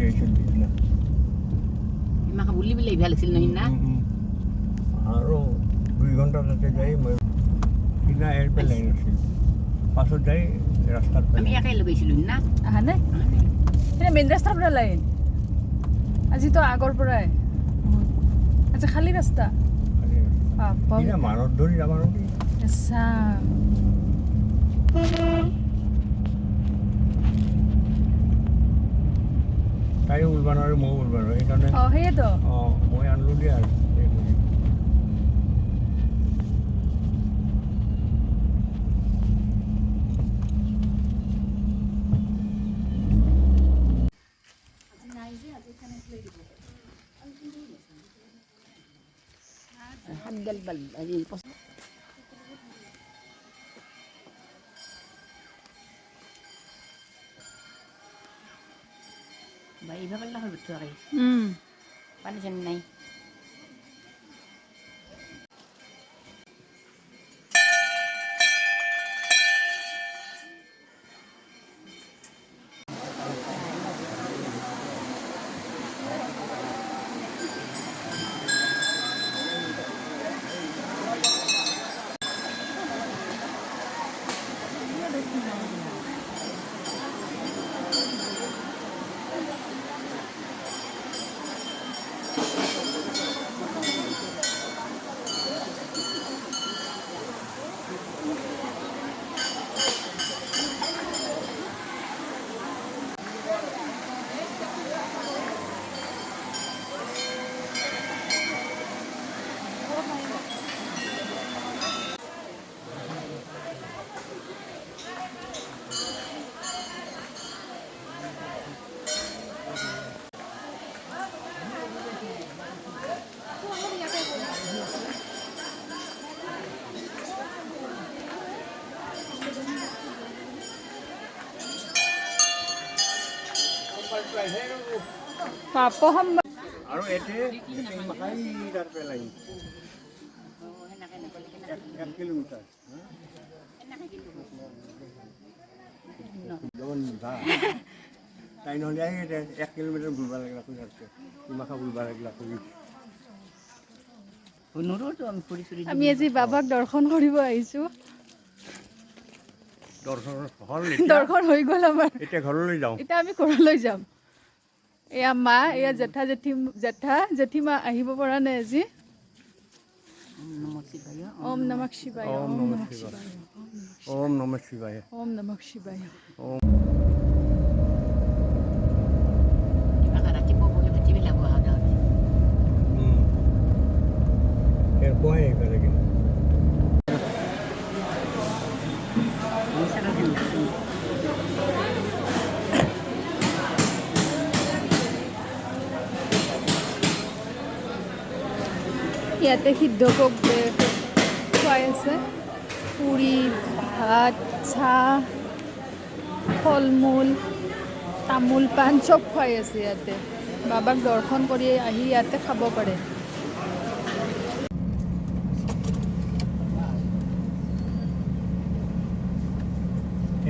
আহিছিল সিদিনা ইমানকে বুলি বুলি ভাল আছিল নহয় না আৰু 2 ঘণ্টা তাতে যাই মই সিদিনা এয়াৰপ্লেন আছিল পাছত যাই ৰাস্তাত আমি একে লগাইছিলোঁ না আহা নাই এতিয়া মেইন ৰাস্তাৰ পৰা লাইন আজিতো আগৰ পৰাই আজি খালী ৰাস্তা মানত ধৰি যাব নেকি আচ্ছা তাই উলব নোৱাৰে ময়ো উলব নোৱাৰোঁ সেইকাৰণে সেয়েতো মই আনিলোঁ দিয়া আৰু হাতগাল বাল আজি বাই ভাগল না হয় বুঝছো আৰে পানি জানি নাই পাপহম আৰু এতে মাখাই তাৰ পেলাই 1 কিলোমিটাৰ তাই নহ'লে 1 কিলোমিটাৰ ঘূৰিব লাগিলা মাখা ঘূৰিব লাগিলা আমি আজি বাবাক দৰ্শন কৰিব আহিছোঁ দৰ্শন হৈ গ'ল আমাৰ এতিয়া ঘৰলৈ যাওঁ এতিয়া আমি ঘৰলৈ যাম এয়া মা এয়া জেঠা জেঠীমা আহিব পৰা নাই আজি ওম নমঃ শিৱায় ওম নমঃ শিৱায় ওম নমঃ শিৱায় ওম নমঃ শিৱায় কোৱাই এইফালে ইয়াতে সিদ্ধভোগ খুৱাই আছে পুৰি ভাত চাহ ফল মূল তামোল পাণ চব খুৱাই আছে ইয়াতে বাবাক দৰ্শন কৰি আহি ইয়াতে খাব পাৰে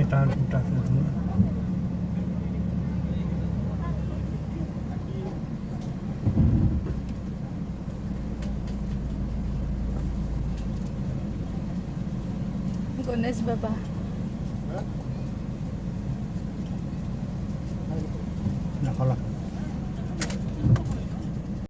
এটা দুটা গণেশ বাবা নাখালা